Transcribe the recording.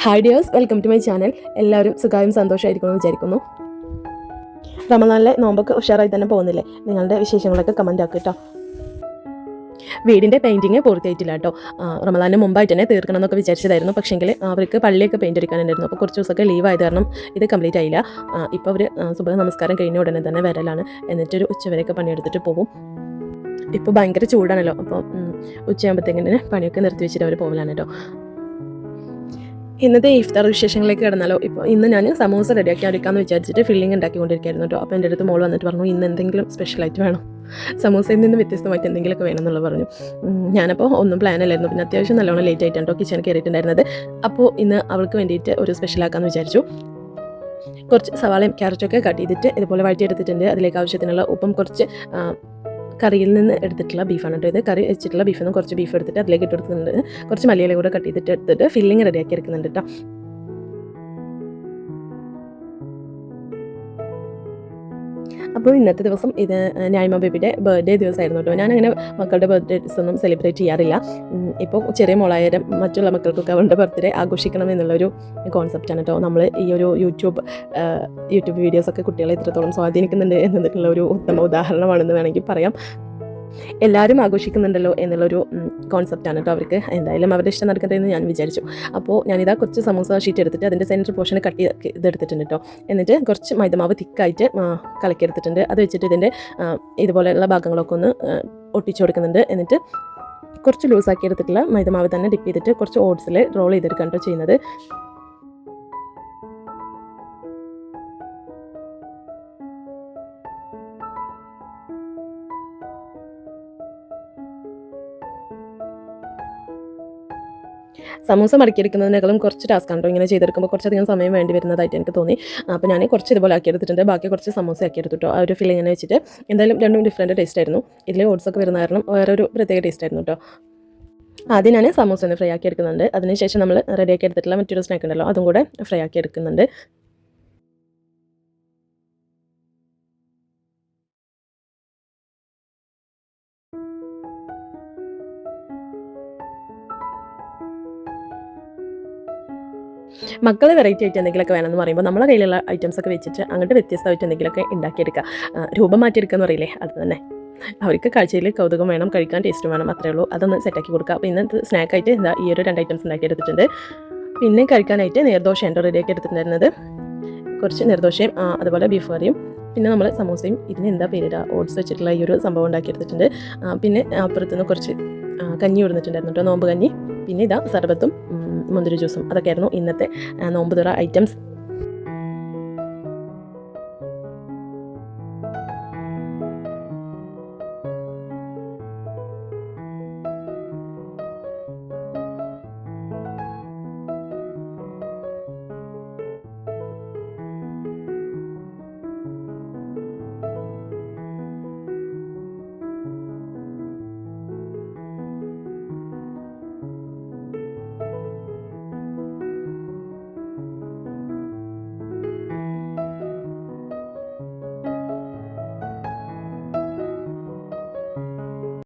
Hi dears, welcome to my channel. എല്ലാവരും സുഖമായും സന്തോഷമായിരിക്കുമെന്ന് വിചാരിക്കുന്നു. റമദാനിലെ നോമ്പൊക്കെ ഉഷാറായി തന്നെ പോകുന്നില്ലേ? നിങ്ങളുടെ വിശേഷങ്ങളൊക്കെ കമൻറ്റ് ആക്കുക കേട്ടോ. വീടിൻ്റെ പെയിൻറ്റിങ് പൂർത്തിയായിട്ടില്ല കേട്ടോ. റമദാനിന് മുമ്പായിട്ട് തന്നെ തീർക്കണം എന്നൊക്കെ വിചാരിച്ചതായിരുന്നു. പക്ഷേങ്കിൽ അവർക്ക് പള്ളിയൊക്കെ പെയിൻറ്റ് അടിക്കാനുണ്ടായിരുന്നു. അപ്പോൾ കുറച്ച് ദിവസമൊക്കെ ലീവ് ആയത് കാരണം ഇത് കംപ്ലീറ്റ് ആയില്ല. ഇപ്പോൾ അവർ സുബഹ് നമസ്കാരം കഴിഞ്ഞ ഉടനെ തന്നെ വരലാണ്. എന്നിട്ടൊരു ഉച്ചവരെയൊക്കെ പണിയെടുത്തിട്ട് പോകും. ഇപ്പോൾ ഭയങ്കര ചൂടാണല്ലോ, അപ്പോൾ ഉച്ചയാകുമ്പോഴത്തേക്കിന് പണിയൊക്കെ നിർത്തി വെച്ചിട്ട് അവർ പോകലാണ് കേട്ടോ. ഇന്നത്തെ ഇഫ്താർ വിശേഷങ്ങളിലേക്ക് കിടന്നാലോ. ഇപ്പോൾ ഇന്ന് ഞാൻ സമൂസ റെഡിയാക്കി എടുക്കാമെന്ന് വിചാരിച്ചിട്ട് ഫില്ലിങ് ഉണ്ടാക്കിക്കൊണ്ടിരിക്കുകയായിരുന്നു കേട്ടോ. അപ്പോൾ എൻ്റെ അടുത്ത് മോൾ വന്നിട്ട് പറഞ്ഞു, ഇന്ന് എന്തെങ്കിലും സ്പെഷ്യലായിട്ട് വേണം, സമൂസയിൽ നിന്ന് വ്യത്യസ്തമായിട്ട് എന്തെങ്കിലുമൊക്കെ വേണമെന്നുള്ളത് പറഞ്ഞു. ഞാനപ്പോൾ ഒന്നും പ്ലാൻ അല്ലായിരുന്നു. പിന്നെ അത്യാവശ്യം നല്ലോണം ലേറ്റ് ആയിട്ടാണ് കേട്ടോ കിച്ചൺ കയറിയിട്ടുണ്ടായിരുന്നത്. അപ്പോൾ ഇന്ന് അവൾക്ക് വേണ്ടിയിട്ട് ഒരു സ്പെഷ്യലാക്കാമെന്ന് വിചാരിച്ചു. കുറച്ച് സവാളയും ക്യാരറ്റൊക്കെ കട്ട് ചെയ്തിട്ട് ഇതുപോലെ വഴറ്റിയെടുത്തിട്ടുണ്ട്. അതിലേക്ക് ആവശ്യത്തിനുള്ള ഉപ്പും കുറച്ച് കറിയിൽ നിന്ന് എടുത്തിട്ടുള്ള ബീഫാണ് കേട്ടോ. ഇത് കറി വെച്ചിട്ടുള്ള ബീഫിൽ നിന്ന് കുറച്ച് ബീഫ് എടുത്തിട്ട് അതിലേക്ക് ഇട്ട് കൊടുക്കുന്നുണ്ട്. കുറച്ച് മല്ലിയില കൂടെ കട്ട് ചെയ്തിട്ട് എടുത്തിട്ട് ഫില്ലിങ് റെഡിയാക്കി എടുക്കുന്നുണ്ട് കേട്ടോ. അപ്പോൾ ഇന്നത്തെ ദിവസം ഇത് നൈമ ബേബിയുടെ ബർത്ത്ഡേ ദിവസമായിരുന്നു കേട്ടോ. ഞാനങ്ങനെ മക്കളുടെ ബർത്ത്ഡേസ് ഒന്നും സെലിബ്രേറ്റ് ചെയ്യാറില്ല. ഇപ്പോൾ ചെറിയ മോളായാലും മറ്റുള്ള മക്കൾക്കൊക്കെ അവരുടെ ബർത്ത്ഡേ ആഘോഷിക്കണം എന്നുള്ളൊരു കോൺസെപ്റ്റാണ് കേട്ടോ. നമ്മൾ ഈ ഒരു യൂട്യൂബ് വീഡിയോസൊക്കെ കുട്ടികളെ എത്രത്തോളം സ്വാധീനിക്കുന്നുണ്ട് എന്നതിനുള്ള ഒരു ഉത്തമ ഉദാഹരണമാണെന്ന് വേണമെങ്കിൽ പറയാം. എല്ലാവരും ആഘോഷിക്കുന്നുണ്ടല്ലോ എന്നുള്ളൊരു കോൺസെപ്റ്റാണ് കേട്ടോ അവർക്ക്. എന്തായാലും അവരുടെ ഇഷ്ടം നടക്കട്ടെ എന്ന് ഞാൻ വിചാരിച്ചു. അപ്പോൾ ഞാനിതാ കുറച്ച് സമൂസ ഷീറ്റ് എടുത്തിട്ട് അതിൻ്റെ സെൻറ്റർ പോർഷൻ കട്ട് ചെയ്തെടുത്തിട്ടുണ്ട് കേട്ടോ. എന്നിട്ട് കുറച്ച് മൈദമാവ് തിക്കായിട്ട് കലക്കിയെടുത്തിട്ടുണ്ട്. അത് വെച്ചിട്ട് ഇതിൻ്റെ ഇതുപോലെയുള്ള ഭാഗങ്ങളൊക്കെ ഒന്ന് ഒട്ടിച്ചു കൊടുക്കുന്നുണ്ട്. എന്നിട്ട് കുറച്ച് ലൂസാക്കി എടുത്തിട്ടുള്ള മൈദമാവ് തന്നെ ഡിപ്പ് ചെയ്തിട്ട് കുറച്ച് ഓട്സിൽ റോൾ ചെയ്തെടുക്കാൻ കേട്ടോ ചെയ്യുന്നത്. സമൂസ മടക്കിയെടുക്കുന്നതിനേക്കാളും കുറച്ച് ടാസ്ക് ആണ് ഇങ്ങനെ ചെയ്തെടുക്കുമ്പോൾ കുറച്ചധികം സമയം വേണ്ടി വരുന്നതായിട്ട് എനിക്ക് തോന്നി. അപ്പോൾ ഞാൻ കുറച്ച് ഇതുപോലെ ആക്കിയെടുത്തിട്ടുണ്ട്. ബാക്കി കുറച്ച് സമൂസ ആക്കിയെടുത്തിട്ടോ. ആ ഒരു ഫില്ലിങ് ഇങ്ങനെ വെച്ചിട്ട് എന്തായാലും രണ്ടും ഡിഫറൻറ്റ് ടേസ്റ്റ് ആയിരുന്നു. ഇതിൽ ഓട്സൊക്കെ വരുന്ന കാരണം വേറൊരു പ്രത്യേക ടേസ്റ്റ് ആയിരുന്നു കേട്ടോ. ആദ്യം ഞാൻ സമൂസ ഒന്ന് ഫ്രൈ ആക്കി എടുക്കുന്നുണ്ട്. അതിനുശേഷം നമ്മൾ റെഡിയാക്കി എടുത്തിട്ടുള്ള മറ്റൊരു സ്നാക്ക് ഉണ്ടല്ലോ, അതും കൂടെ ഫ്രൈ ആക്കി എടുക്കുന്നുണ്ട്. മക്കൾ വെറൈറ്റി ആയിട്ട് എന്തെങ്കിലുമൊക്കെ വേണമെന്ന് പറയുമ്പോൾ നമ്മളെ കയ്യിലുള്ള ഐറ്റംസൊക്കെ വെച്ചിട്ട് അങ്ങോട്ട് വ്യത്യസ്തമായിട്ട് എന്തെങ്കിലുമൊക്കെ ഉണ്ടാക്കിയെടുക്കുക, രൂപം മാറ്റിയെടുക്കുക എന്ന് പറയില്ലേ, അത് തന്നെ. അവർക്ക് കാഴ്ചയിൽ കൗതുകം വേണം, കഴിക്കാൻ ടേസ്റ്റും വേണം, അത്രേ ഉള്ളൂ. അതൊന്ന് സെറ്റാക്കി കൊടുക്കുക. അപ്പോൾ ഇന്നത്തെ സ്നാക്കായിട്ട് എന്താ ഈ ഒരു 2 ഐറ്റംസ് ഉണ്ടാക്കിയെടുത്തിട്ടുണ്ട്. പിന്നെ കഴിക്കാനായിട്ട് നീർദോശയാണ് റെഡിയാക്കി എടുത്തിട്ടുണ്ടായിരുന്നത്. കുറച്ച് നീർദോശയും അതുപോലെ ബീഫ് കറിയും പിന്നെ നമ്മൾ സമൂസയും ഇതിന് എന്താ പേരിടുക ഓട്സ് വെച്ചിട്ടുള്ള ഈ ഒരു സംഭവം ഉണ്ടാക്കിയെടുത്തിട്ടുണ്ട്. പിന്നെ അപ്പുറത്തുനിന്ന് കുറച്ച് കഞ്ഞി കൊടുത്തിട്ടുണ്ടായിരുന്നു കേട്ടോ, നോമ്പ് കഞ്ഞി. പിന്നെ ഇതാ സർബത്തും മുന്തിരി ജ്യൂസും. അതൊക്കെയായിരുന്നു ഇന്നത്തെ നോമ്പ് തുറ ഐറ്റംസ്.